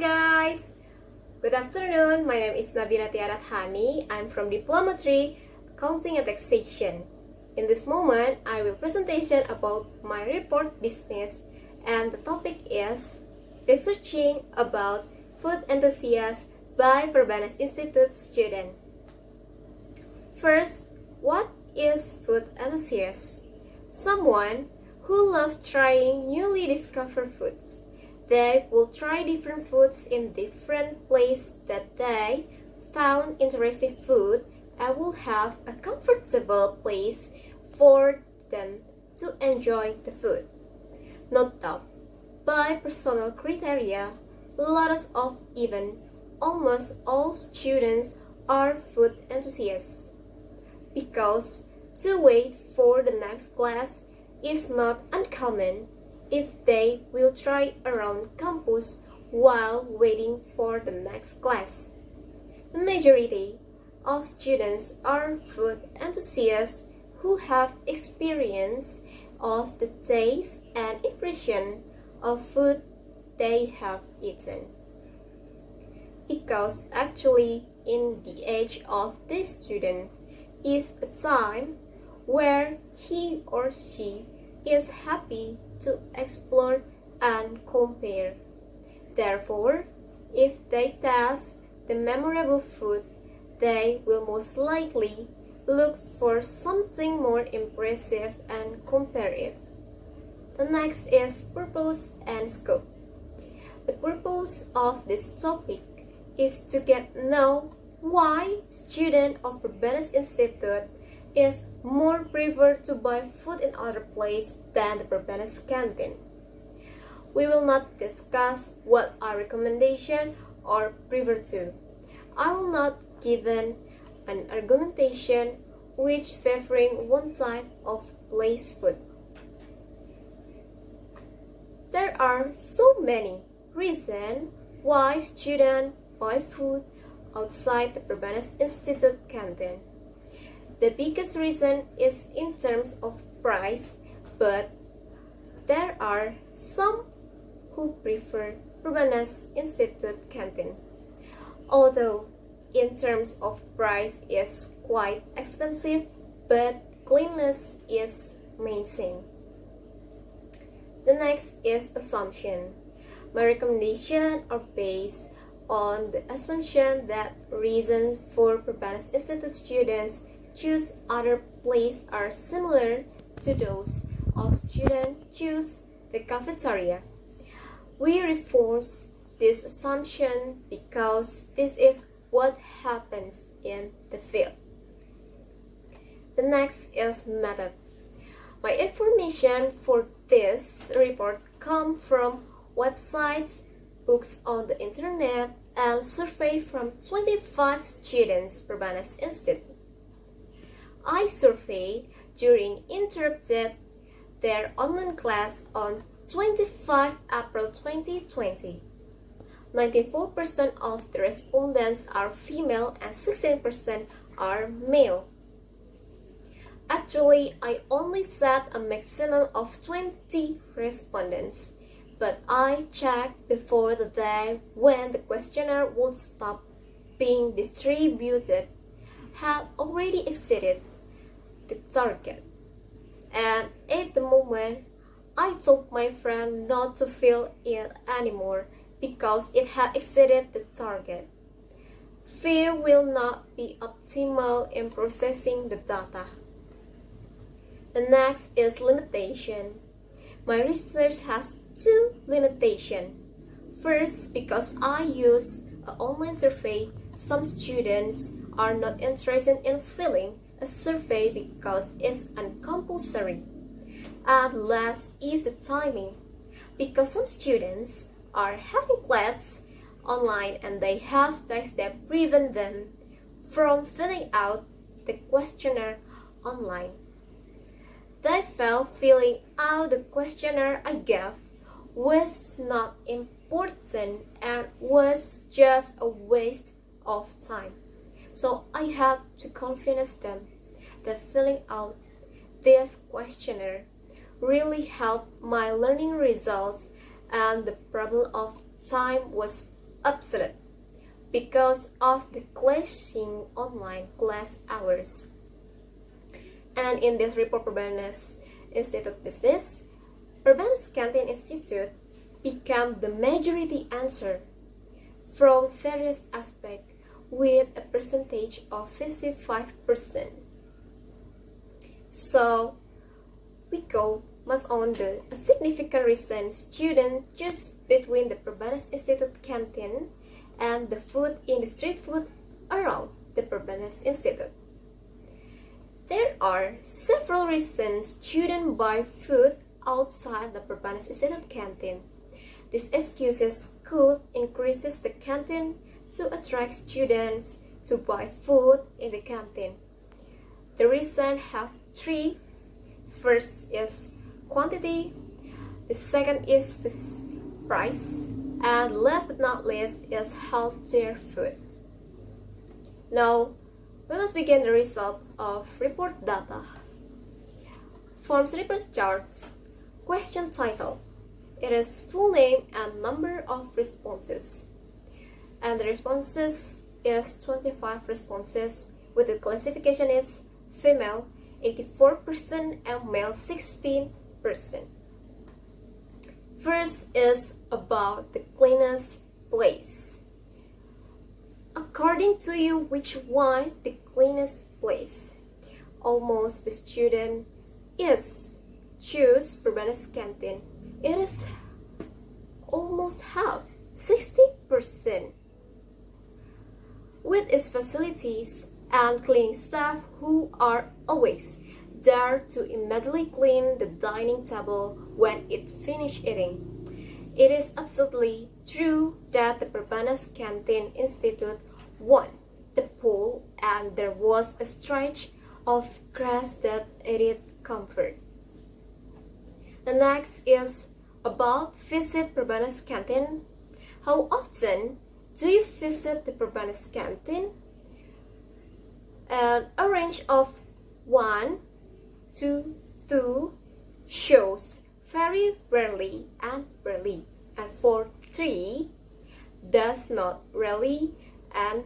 guys! Good afternoon, my name is Nabila Tiara Adhani. I'm from Diploma 3, Accounting and Taxation. In this moment, I will presentation about my report business and the topic is Researching about Food Enthusiast by Perbanas Institute student. First, what is food enthusiast? Someone who loves trying newly discovered foods. They will try different foods in different places that they found interesting food and will have a comfortable place for them to enjoy the food. Note that by personal criteria, lots of even almost all students are food enthusiasts because to wait for the next class is not uncommon if they will try around campus while waiting for the next class. The majority of students are food enthusiasts who have experience of the taste and impression of food they have eaten. Because actually in the age of this student is a time where he or she is happy to explore and compare. Therefore, if they taste the memorable food, they will most likely look for something more impressive and compare it. The next is purpose and scope. The purpose of this topic is to get know why students of Perbanas Institute is more prefer to buy food in other places than the Perbanas canteen. We will not discuss what our recommendation or prefer to. I will not give an argumentation which favoring one type of place food. There are so many reasons why students buy food outside the Perbanas Institute canteen. The biggest reason is in terms of price, but there are some who prefer Perbanas Institute canteen. Although in terms of price is quite expensive, but cleanliness is maintained. The next is assumption. My recommendation are based on the assumption that reasons for Perbanas Institute students choose other places are similar to those of students choose the cafeteria. We reinforce this assumption because this is what happens in the field. The next is method. My information for this report come from websites, books on the internet, and survey from 25 students Perbanas Institute. I surveyed during interrupted their online class on 25 April 2020. 94% of the respondents are female and 16% are male. Actually, I only set a maximum of 20 respondents, but I checked before the day when the questionnaire would stop being distributed had already exceeded the target. And at the moment, I told my friend not to fill it anymore because it had exceeded the target. Fear will not be optimal in processing the data. The next is limitation. My research has two limitations. First, because I use an online survey, some students are not interested in filling a survey because it's uncompulsory. And last is the timing, because some students are having class online and they have tasks that prevent them from filling out the questionnaire online. They felt filling out the questionnaire I gave was not important and was just a waste of time. So I had to convince them that filling out this questionnaire really helped my learning results and the problem of time was obsolete because of the clashing online class hours. And in this report, Perbanas Institute Business, Perbanas Canteen Institute became the majority answer from various aspects with a percentage of 55%. So, we go must on the a significant reason students choose between the Perbanas Institute canteen and the food in the street food around the Perbanas Institute. There are several reasons students buy food outside the Perbanas Institute canteen. These excuses could increase the canteen to attract students to buy food in the canteen. The reasons have three. First is quantity, the second is the price, and last but not least is healthier food. Now, we must begin the result of report data. Forms report charts. Question title. It is full name and number of responses. And the responses is 25 responses with the classification is female 84% and male 16%. First is about the cleanest place. According to you, which one the cleanest place? Almost the student is choose Perbanas canteen. It is almost half, 60%. With its facilities and cleaning staff who are always there to immediately clean the dining table when it finished eating. It is absolutely true that the Perbanas Canteen Institute won the poll and there was a stretch of grass that added comfort. The next is about visit Perbanas Canteen. How often do you visit the Perbanas Canteen? And a range of 1 to 2 shows very rarely and rarely, and for 3 does not rarely and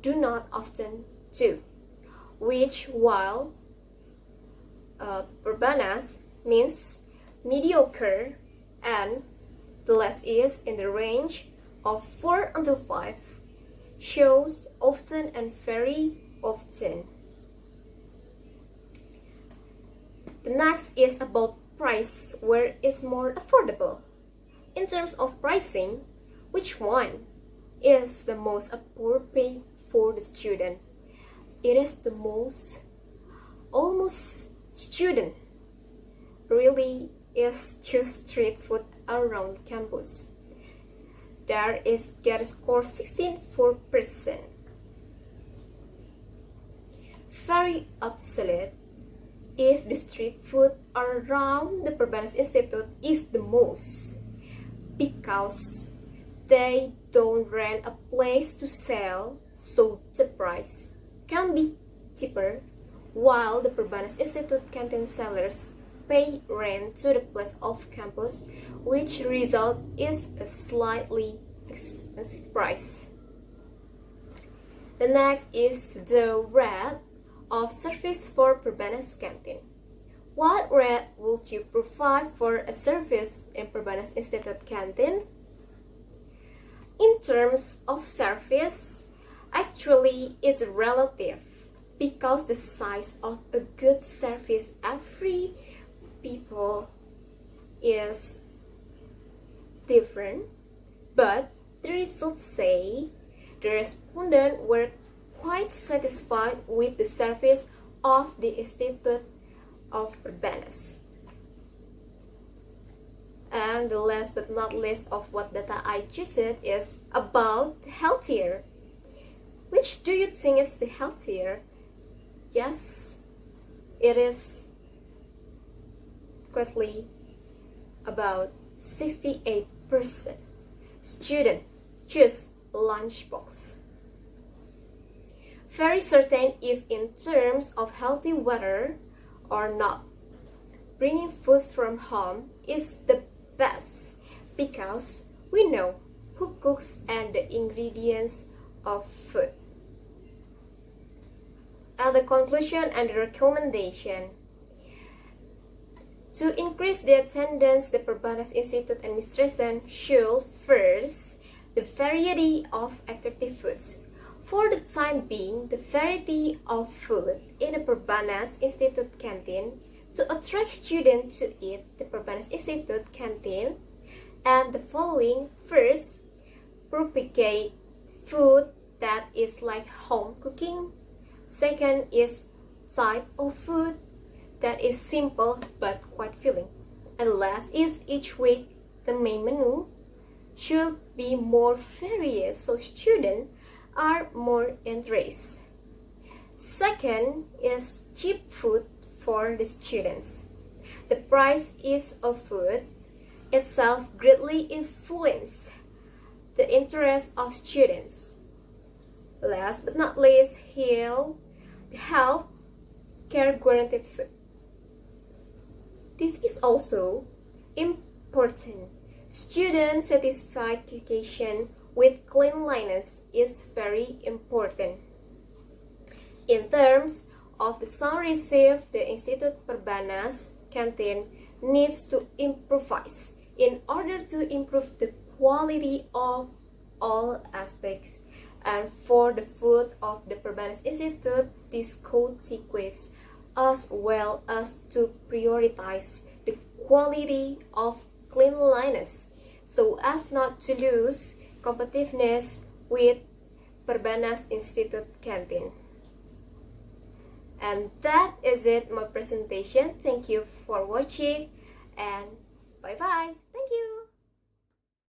do not often do, which while Perbanas means mediocre and the last is in the range of 4 until 5 shows often and very often. The next is about price, where it's more affordable. In terms of pricing, which one is the most appropriate for the student? It is the most, almost student really is choose street food around campus. There is get a score 64%. Very obsolete if the street food around the Perbanas Institute is the most, because they don't rent a place to sell, so the price can be cheaper, while the Perbanas Institute canteen sellers pay rent to the place of campus, which result is a slightly expensive price. The next is the rate of service for Perbanas canteen. What rate would you provide for a service in Perbanas Institute canteen? In terms of service, actually it's relative, because the size of a good service every people is different, but the results say the respondents were quite satisfied with the service of the Institute of Perbanas. And the last but not least of what data I chosen is about healthier. Which do you think is the healthier? Yes, it is quickly about 68%. Student choose lunchbox. Very certain if in terms of healthy weather or not. Bringing food from home is the best, because we know who cooks and the ingredients of food. And the conclusion and the recommendation. To increase the attendance, the Perbanas Institute Administration should first the variety of attractive foods. For the time being, the variety of food in the Perbanas Institute canteen to attract students to eat the Perbanas Institute canteen, and the following: first, propagate food that is like home cooking. Second is type of food that is simple but quite filling. And last is each week the main menu should be more various so students are more interested. Second is cheap food for the students. The price is of food itself greatly influences the interest of students. Last but not least, here the health care guaranteed food. This is also important. Student satisfaction with cleanliness is very important. In terms of the sound received, the Institute Perbanas canteen needs to improvise in order to improve the quality of all aspects. And for the food of the Perbanas Institute, this code sequence as well as to prioritize the quality of cleanliness so as not to lose competitiveness with Perbanas Institute canteen. And that is it, my presentation. Thank you for watching and bye bye.